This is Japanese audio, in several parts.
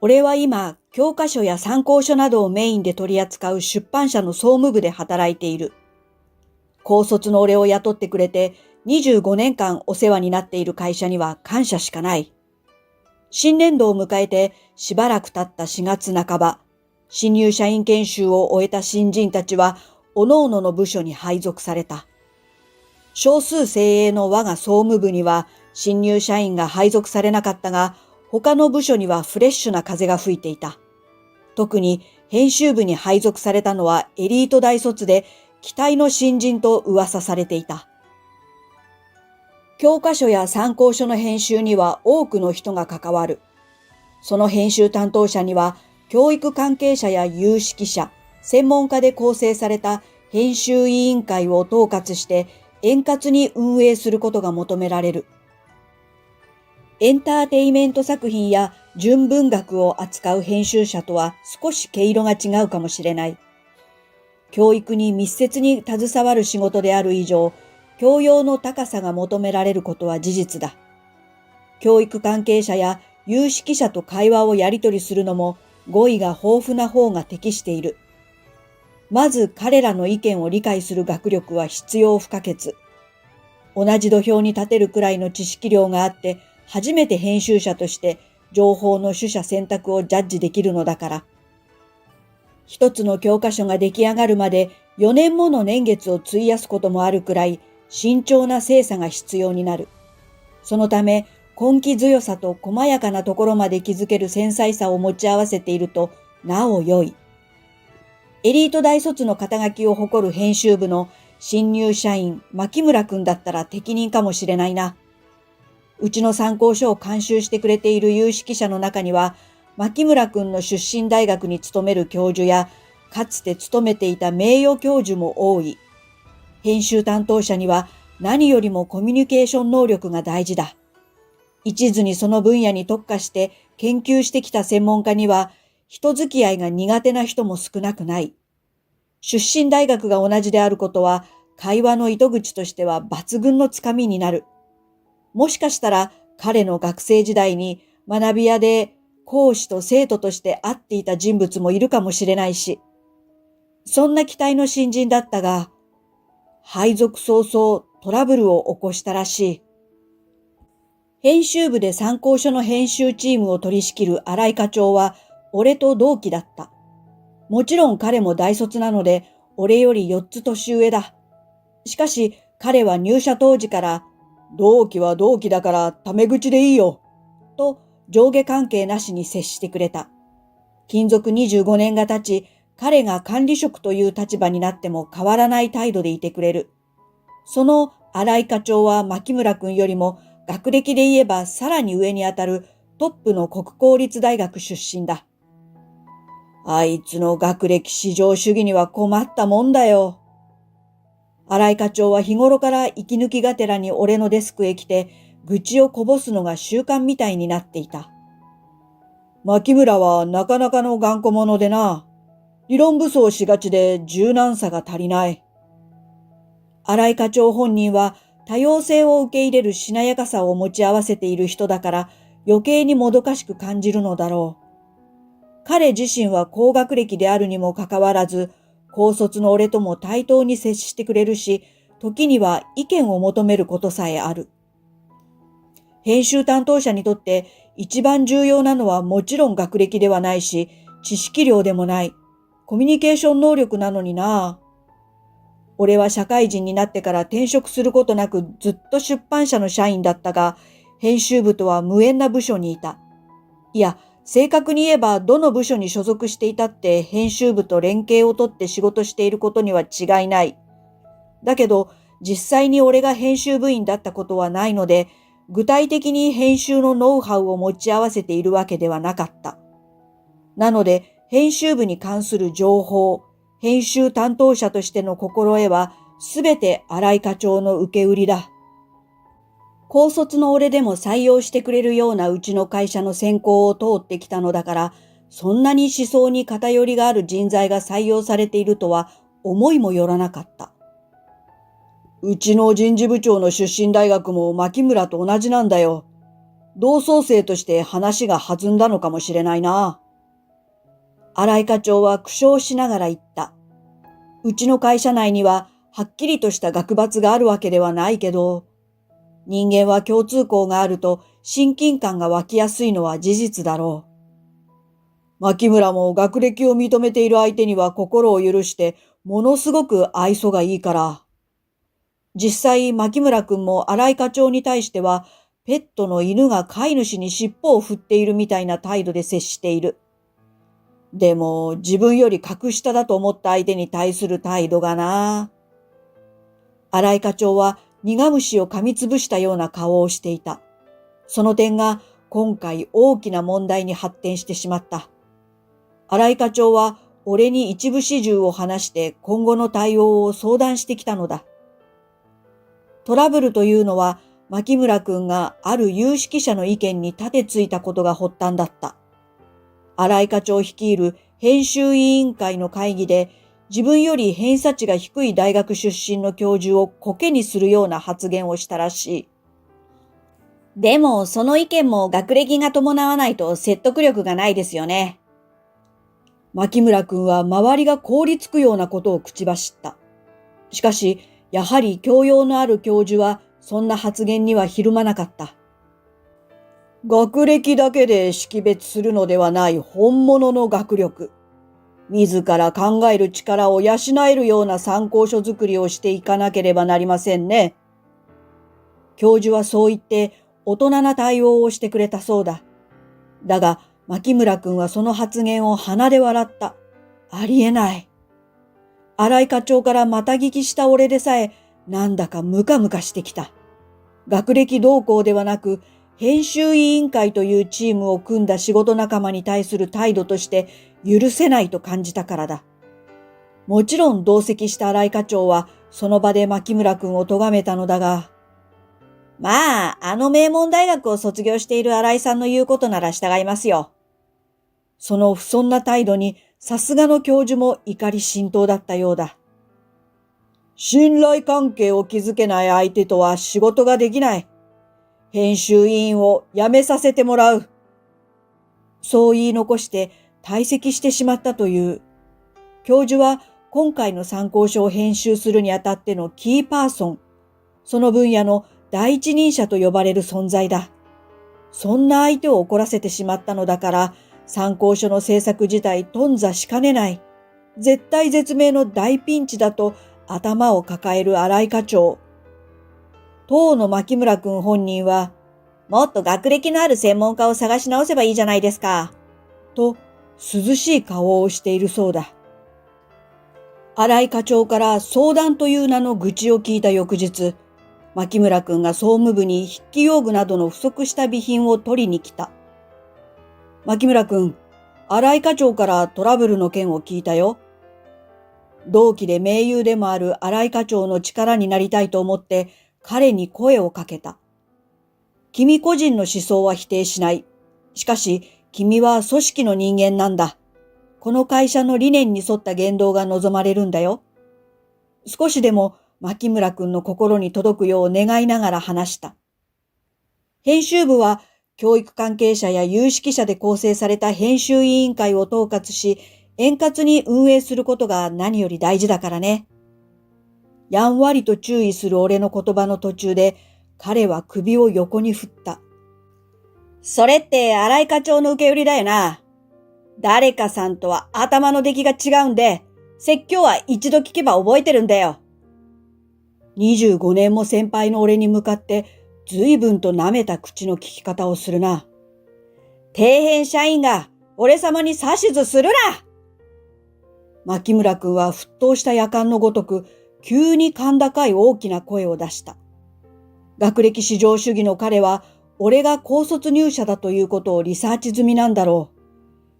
俺は今、教科書や参考書などをメインで取り扱う出版社の総務部で働いている。高卒の俺を雇ってくれて25年間お世話になっている会社には感謝しかない。新年度を迎えてしばらく経った4月半ば、新入社員研修を終えた新人たちは、各々の部署に配属された。少数精鋭の我が総務部には新入社員が配属されなかったが、他の部署にはフレッシュな風が吹いていた。特に編集部に配属されたのはエリート大卒で期待の新人と噂されていた。教科書や参考書の編集には多くの人が関わる。その編集担当者には教育関係者や有識者、専門家で構成された編集委員会を統括して円滑に運営することが求められる。エンターテイメント作品や純文学を扱う編集者とは少し毛色が違うかもしれない。教育に密接に携わる仕事である以上、教養の高さが求められることは事実だ。教育関係者や有識者と会話をやり取りするのも語彙が豊富な方が適している。まず彼らの意見を理解する学力は必要不可欠。同じ土俵に立てるくらいの知識量があって、初めて編集者として情報の取捨選択をジャッジできるのだから。一つの教科書が出来上がるまで4年もの年月を費やすこともあるくらい慎重な精査が必要になる。そのため根気強さと細やかなところまで気づける繊細さを持ち合わせているとなお良い。エリート大卒の肩書きを誇る編集部の新入社員牧村くんだったら適任かもしれないな。うちの参考書を監修してくれている有識者の中には、牧村くんの出身大学に勤める教授や、かつて勤めていた名誉教授も多い。編集担当者には何よりもコミュニケーション能力が大事だ。一途にその分野に特化して研究してきた専門家には、人付き合いが苦手な人も少なくない。出身大学が同じであることは、会話の糸口としては抜群のつかみになる。もしかしたら彼の学生時代に学び屋で講師と生徒として会っていた人物もいるかもしれないし、そんな期待の新人だったが、配属早々トラブルを起こしたらしい。編集部で参考書の編集チームを取り仕切る新井課長は俺と同期だった。もちろん彼も大卒なので俺より4つ年上だ。しかし彼は入社当時から同期は同期だからタメ口でいいよ、と上下関係なしに接してくれた。勤続25年が経ち、彼が管理職という立場になっても変わらない態度でいてくれる。その新井課長は牧村くんよりも学歴で言えばさらに上にあたるトップの国公立大学出身だ。あいつの学歴至上主義には困ったもんだよ。新井課長は日頃から息抜きがてらに俺のデスクへ来て、愚痴をこぼすのが習慣みたいになっていた。牧村はなかなかの頑固者でな。理論武装しがちで柔軟さが足りない。新井課長本人は多様性を受け入れるしなやかさを持ち合わせている人だから余計にもどかしく感じるのだろう。彼自身は高学歴であるにもかかわらず、高卒の俺とも対等に接してくれるし、時には意見を求めることさえある。編集担当者にとって一番重要なのはもちろん学歴ではないし、知識量でもない、コミュニケーション能力なのにな。俺は社会人になってから転職することなくずっと出版社の社員だったが、編集部とは無縁な部署にいた。いや、正確に言えばどの部署に所属していたって編集部と連携をとって仕事していることには違いない。だけど実際に俺が編集部員だったことはないので、具体的に編集のノウハウを持ち合わせているわけではなかった。なので編集部に関する情報、編集担当者としての心得はすべて新井課長の受け売りだ。高卒の俺でも採用してくれるようなうちの会社の選考を通ってきたのだから、そんなに思想に偏りがある人材が採用されているとは思いもよらなかった。うちの人事部長の出身大学も牧村と同じなんだよ。同窓生として話が弾んだのかもしれないな。新井課長は苦笑しながら言った。うちの会社内にははっきりとした学閥があるわけではないけど、人間は共通項があると親近感が湧きやすいのは事実だろう。牧村も学歴を認めている相手には心を許してものすごく愛想がいいから。実際牧村くんも新井課長に対してはペットの犬が飼い主に尻尾を振っているみたいな態度で接している。でも自分より格下だと思った相手に対する態度がな。新井課長は苦虫を噛みつぶしたような顔をしていた。その点が今回大きな問題に発展してしまった。新井課長は俺に一部始終を話して今後の対応を相談してきたのだ。トラブルというのは牧村くんがある有識者の意見に立てついたことが発端だった。新井課長率いる編集委員会の会議で自分より偏差値が低い大学出身の教授をコケにするような発言をしたらしい。でもその意見も学歴が伴わないと説得力がないですよね。牧村くんは周りが凍りつくようなことを口走った。しかし、やはり教養のある教授はそんな発言にはひるまなかった。学歴だけで識別するのではない本物の学力。自ら考える力を養えるような参考書作りをしていかなければなりませんね。教授はそう言って大人な対応をしてくれたそうだ。だが、牧村くんはその発言を鼻で笑った。ありえない。新井課長からまた聞きした俺でさえ、なんだかムカムカしてきた。学歴動向ではなく、編集委員会というチームを組んだ仕事仲間に対する態度として許せないと感じたからだ。もちろん同席した新井課長はその場で牧村くんを咎めたのだが、まあ、あの名門大学を卒業している新井さんの言うことなら従いますよ。その不遜な態度にさすがの教授も怒り心頭だったようだ。信頼関係を築けない相手とは仕事ができない。編集委員を辞めさせてもらう。そう言い残して退席してしまったという。教授は今回の参考書を編集するにあたってのキーパーソン、その分野の第一人者と呼ばれる存在だ。そんな相手を怒らせてしまったのだから、参考書の制作自体頓挫しかねない。絶体絶命の大ピンチだと頭を抱える新井課長。当の牧村くん本人は、もっと学歴のある専門家を探し直せばいいじゃないですか。と、涼しい顔をしているそうだ。新井課長から相談という名の愚痴を聞いた翌日、牧村くんが総務部に筆記用具などの不足した備品を取りに来た。牧村くん、新井課長からトラブルの件を聞いたよ。同期で盟友でもある新井課長の力になりたいと思って彼に声をかけた。君個人の思想は否定しない。しかし、君は組織の人間なんだ。この会社の理念に沿った言動が望まれるんだよ。少しでも牧村くんの心に届くよう願いながら話した。編集部は教育関係者や有識者で構成された編集委員会を統括し、円滑に運営することが何より大事だからね。やんわりと注意する俺の言葉の途中で、彼は首を横に振った。それって新井課長の受け売りだよな。誰かさんとは頭の出来が違うんで、説教は一度聞けば覚えてるんだよ。25年も先輩の俺に向かって随分と舐めた口の聞き方をするな。底辺社員が俺様に指図するな。牧村くんは沸騰した夜間のごとく急に甲高い大きな声を出した。学歴至上主義の彼は俺が高卒入社だということをリサーチ済みなんだろ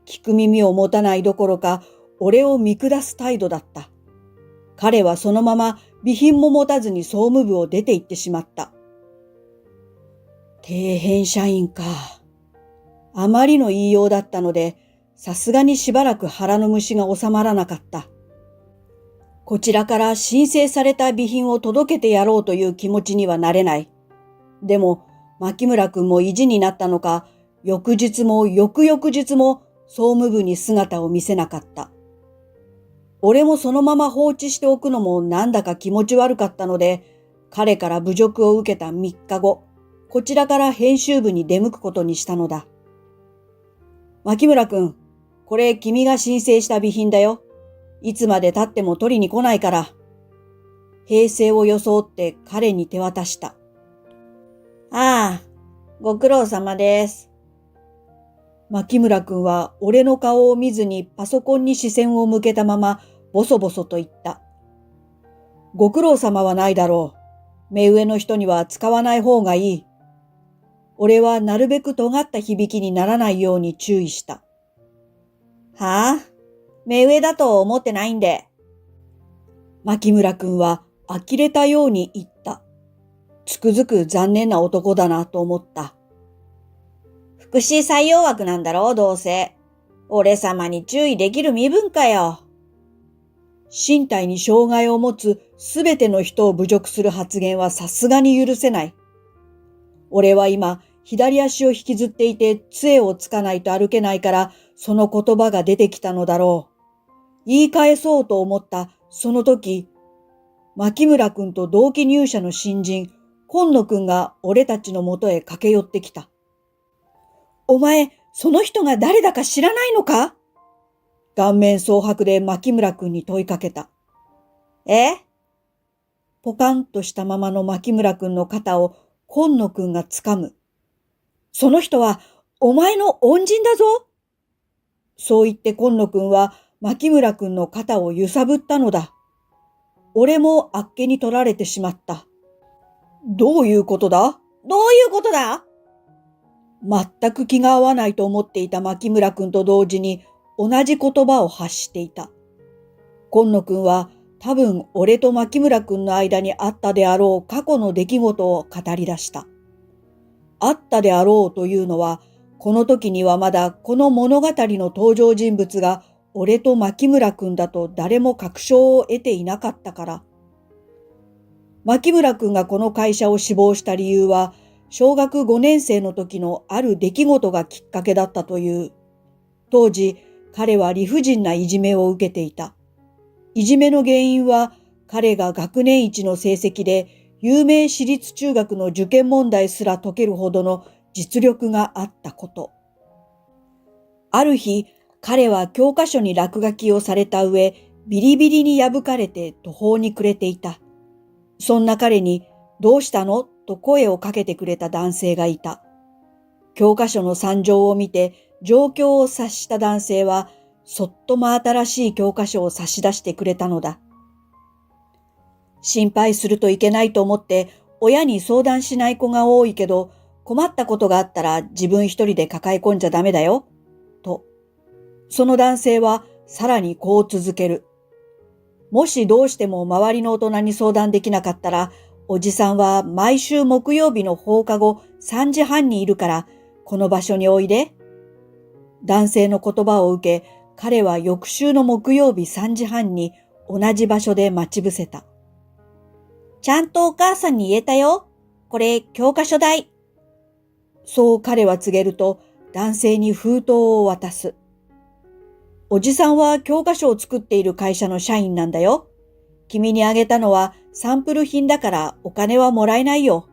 う。聞く耳を持たないどころか俺を見下す態度だった。彼はそのまま備品も持たずに総務部を出て行ってしまった。底辺社員か。あまりの言いようだったので、さすがにしばらく腹の虫が収まらなかった。こちらから申請された備品を届けてやろうという気持ちにはなれない。でも、牧村くんも意地になったのか、翌日も翌々日も総務部に姿を見せなかった。俺もそのまま放置しておくのもなんだか気持ち悪かったので、彼から侮辱を受けた3日後、こちらから編集部に出向くことにしたのだ。牧村くん、これ君が申請した備品だよ。いつまで経っても取りに来ないから。平静を装って彼に手渡した。ああ、ご苦労様です。牧村くんは俺の顔を見ずにパソコンに視線を向けたままボソボソと言った。ご苦労様はないだろう。目上の人には使わない方がいい。俺はなるべく尖った響きにならないように注意した。はあ、目上だと思ってないんで。牧村くんは呆れたように言った。つくづく残念な男だなと思った。福祉採用枠なんだろう、どうせ。俺様に注意できる身分かよ。身体に障害を持つすべての人を侮辱する発言はさすがに許せない。俺は今、左足を引きずっていて杖をつかないと歩けないからその言葉が出てきたのだろう。言い返そうと思ったその時、牧村くんと同期入社の新人、今野くんが俺たちのもとへ駆け寄ってきた。お前、その人が誰だか知らないのか？顔面蒼白で牧村くんに問いかけた。え？ポカンとしたままの牧村くんの肩を今野くんが掴む。その人はお前の恩人だぞ。そう言って今野くんは牧村くんの肩を揺さぶったのだ。俺もあっけに取られてしまった。どういうことだ？どういうことだ？全く気が合わないと思っていた牧村くんと同時に同じ言葉を発していた。今野くんは多分俺と牧村くんの間にあったであろう過去の出来事を語り出した。あったであろうというのは、この時にはまだこの物語の登場人物が俺と牧村くんだと誰も確証を得ていなかったから。牧村くんがこの会社を志望した理由は、小学5年生の時のある出来事がきっかけだったという。当時、彼は理不尽ないじめを受けていた。いじめの原因は、彼が学年一の成績で、有名私立中学の受験問題すら解けるほどの実力があったこと。ある日、彼は教科書に落書きをされた上、ビリビリに破かれて途方に暮れていた。そんな彼に、どうしたの？と声をかけてくれた男性がいた。教科書の惨状を見て状況を察した男性は、そっと真新しい教科書を差し出してくれたのだ。心配するといけないと思って親に相談しない子が多いけど、困ったことがあったら自分一人で抱え込んじゃダメだよ。と。その男性はさらにこう続ける。もしどうしても周りの大人に相談できなかったら、おじさんは毎週木曜日の放課後3時半にいるから、この場所においで。男性の言葉を受け、彼は翌週の木曜日3時半に同じ場所で待ち伏せた。ちゃんとお母さんに言えたよ。これ教科書代。そう彼は告げると、男性に封筒を渡す。おじさんは教科書を作っている会社の社員なんだよ。君にあげたのはサンプル品だからお金はもらえないよ。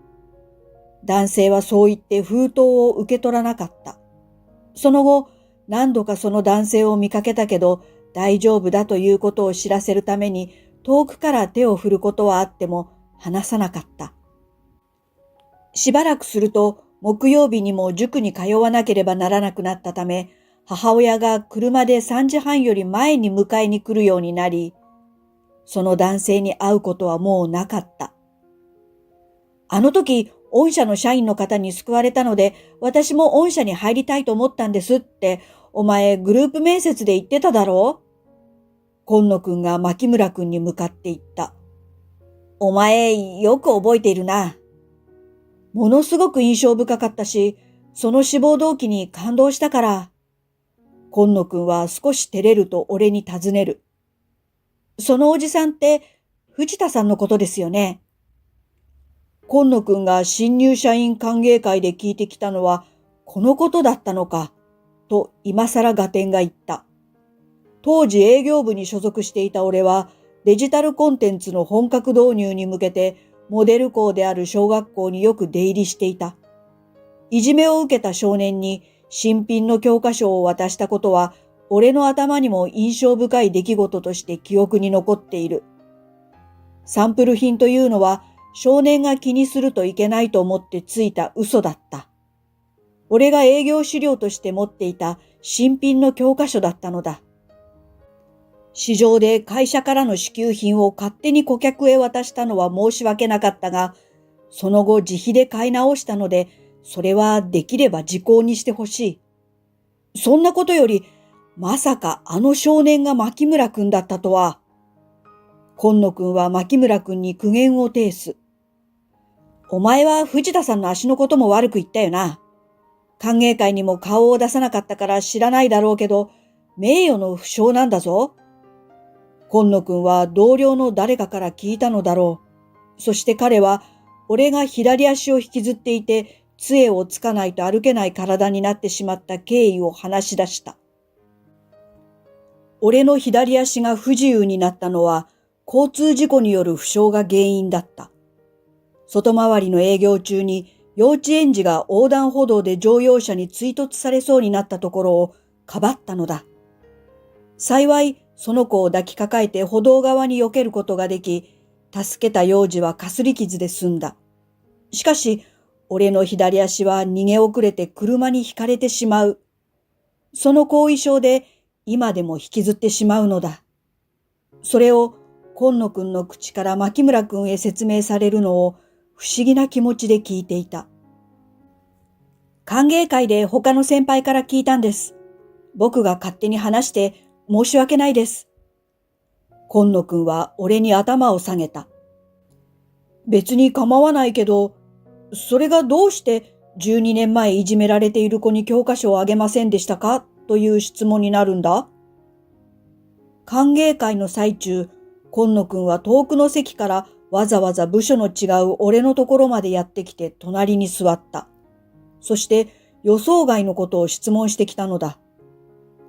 男性はそう言って封筒を受け取らなかった。その後、何度かその男性を見かけたけど、大丈夫だということを知らせるために遠くから手を振ることはあっても話さなかった。しばらくすると木曜日にも塾に通わなければならなくなったため、母親が車で3時半より前に迎えに来るようになり、その男性に会うことはもうなかった。あの時、御社の社員の方に救われたので、私も御社に入りたいと思ったんですって、お前グループ面接で言ってただろう？今野くんが牧村くんに向かって言った。お前、よく覚えているな。ものすごく印象深かったし、その志望動機に感動したから。今野くんは少し照れると俺に尋ねる。そのおじさんって藤田さんのことですよね。今野くんが新入社員歓迎会で聞いてきたのはこのことだったのか、と今更合点が言った。当時営業部に所属していた俺はデジタルコンテンツの本格導入に向けてモデル校である小学校によく出入りしていた。いじめを受けた少年に新品の教科書を渡したことは俺の頭にも印象深い出来事として記憶に残っている。サンプル品というのは少年が気にするといけないと思ってついた嘘だった。俺が営業資料として持っていた新品の教科書だったのだ。市場で会社からの支給品を勝手に顧客へ渡したのは申し訳なかったが、その後自費で買い直したので、それはできれば時効にしてほしい。そんなことより、まさかあの少年が牧村くんだったとは。今野くんは牧村くんに苦言を呈す。お前は藤田さんの足のことも悪く言ったよな。歓迎会にも顔を出さなかったから知らないだろうけど、名誉の負傷なんだぞ。今野くんは同僚の誰かから聞いたのだろう。そして彼は、俺が左足を引きずっていて、杖をつかないと歩けない体になってしまった経緯を話し出した。俺の左足が不自由になったのは、交通事故による負傷が原因だった。外回りの営業中に幼稚園児が横断歩道で乗用車に追突されそうになったところをかばったのだ。幸い、その子を抱きかかえて歩道側に避けることができ、助けた幼児はかすり傷で済んだ。しかし、俺の左足は逃げ遅れて車にひかれてしまう。その後遺症で今でも引きずってしまうのだ。それを今野くんの口から牧村くんへ説明されるのを不思議な気持ちで聞いていた。歓迎会で他の先輩から聞いたんです。僕が勝手に話して申し訳ないです。今野くんは俺に頭を下げた。別に構わないけど、それがどうして12年前いじめられている子に教科書をあげませんでしたかという質問になるんだ。歓迎会の最中、今野くんは遠くの席からわざわざ部署の違う俺のところまでやってきて隣に座った。そして予想外のことを質問してきたのだ。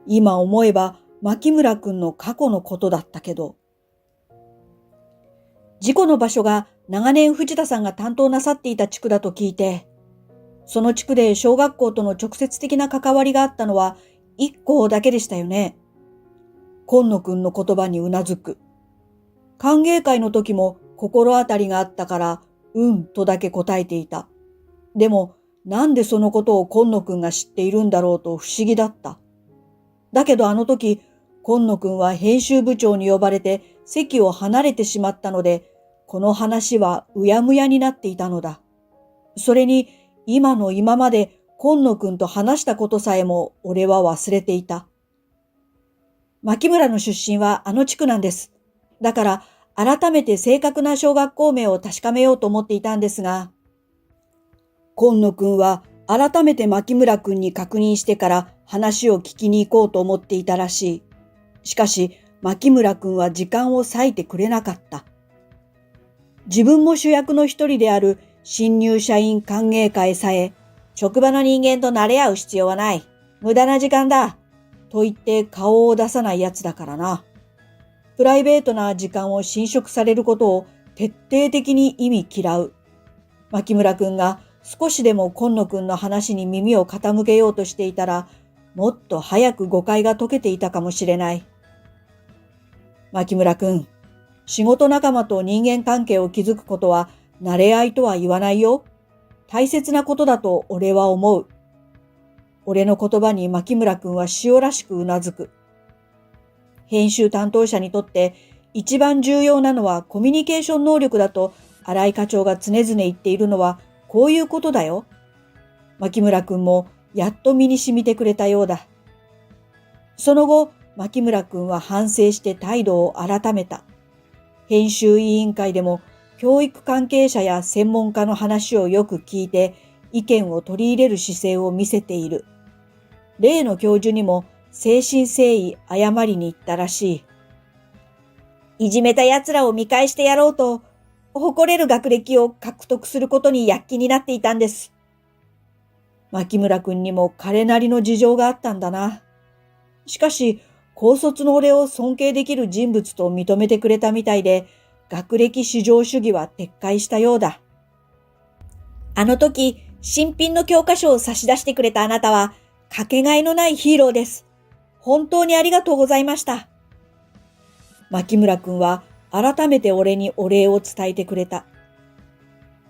今思えば牧村くんの過去のことだったけど。事故の場所が長年藤田さんが担当なさっていた地区だと聞いて、その地区で小学校との直接的な関わりがあったのは一校だけでしたよね。今野くんの言葉にうなずく。歓迎会の時も心当たりがあったから、うんとだけ答えていた。でも、なんでそのことを今野くんが知っているんだろうと不思議だった。だけどあの時、今野くんは編集部長に呼ばれて席を離れてしまったので、この話はうやむやになっていたのだ。それに、今の今まで今野くんと話したことさえも俺は忘れていた。牧村の出身はあの地区なんです。だから改めて正確な小学校名を確かめようと思っていたんですが、今野くんは改めて牧村くんに確認してから話を聞きに行こうと思っていたらしい。しかし牧村くんは時間を割いてくれなかった。自分も主役の一人である新入社員歓迎会さえ、職場の人間と慣れ合う必要はない。無駄な時間だ。と言って顔を出さないやつだからな。プライベートな時間を侵食されることを徹底的に意味嫌う。牧村くんが少しでも今野くんの話に耳を傾けようとしていたら、もっと早く誤解が解けていたかもしれない。牧村くん、仕事仲間と人間関係を築くことは慣れ合いとは言わないよ。大切なことだと俺は思う。俺の言葉に牧村くんは塩らしくうなずく。編集担当者にとって一番重要なのはコミュニケーション能力だと新井課長が常々言っているのはこういうことだよ。牧村くんもやっと身に染みてくれたようだ。その後、牧村くんは反省して態度を改めた。編集委員会でも教育関係者や専門家の話をよく聞いて意見を取り入れる姿勢を見せている。例の教授にも誠心誠意謝りに行ったらしい。いじめた奴らを見返してやろうと、誇れる学歴を獲得することに躍起になっていたんです。牧村くんにも彼なりの事情があったんだな。しかし、高卒の俺を尊敬できる人物と認めてくれたみたいで、学歴至上主義は撤回したようだ。あの時、新品の教科書を差し出してくれたあなたは、かけがえのないヒーローです。本当にありがとうございました。牧村くんは改めて俺にお礼を伝えてくれた。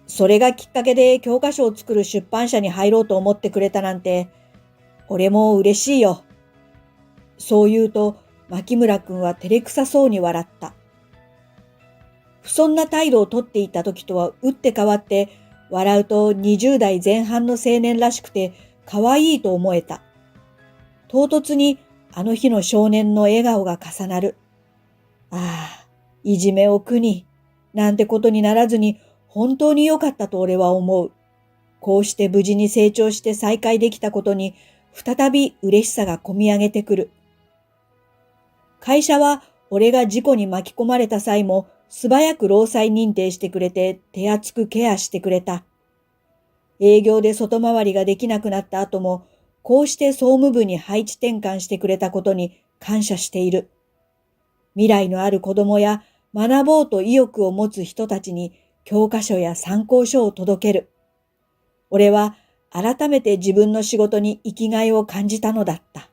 それがきっかけで教科書を作る出版社に入ろうと思ってくれたなんて、俺も嬉しいよ。そう言うと、牧村くんは照れくさそうに笑った。不遜な態度をとっていた時とは打って変わって、笑うと20代前半の青年らしくて可愛いと思えた。唐突にあの日の少年の笑顔が重なる。ああ、いじめを苦に、なんてことにならずに本当に良かったと俺は思う。こうして無事に成長して再会できたことに再び嬉しさがこみ上げてくる。会社は俺が事故に巻き込まれた際も素早く労災認定してくれて手厚くケアしてくれた。営業で外回りができなくなった後もこうして総務部に配置転換してくれたことに感謝している。未来のある子供や学ぼうと意欲を持つ人たちに教科書や参考書を届ける。俺は改めて自分の仕事に生きがいを感じたのだった。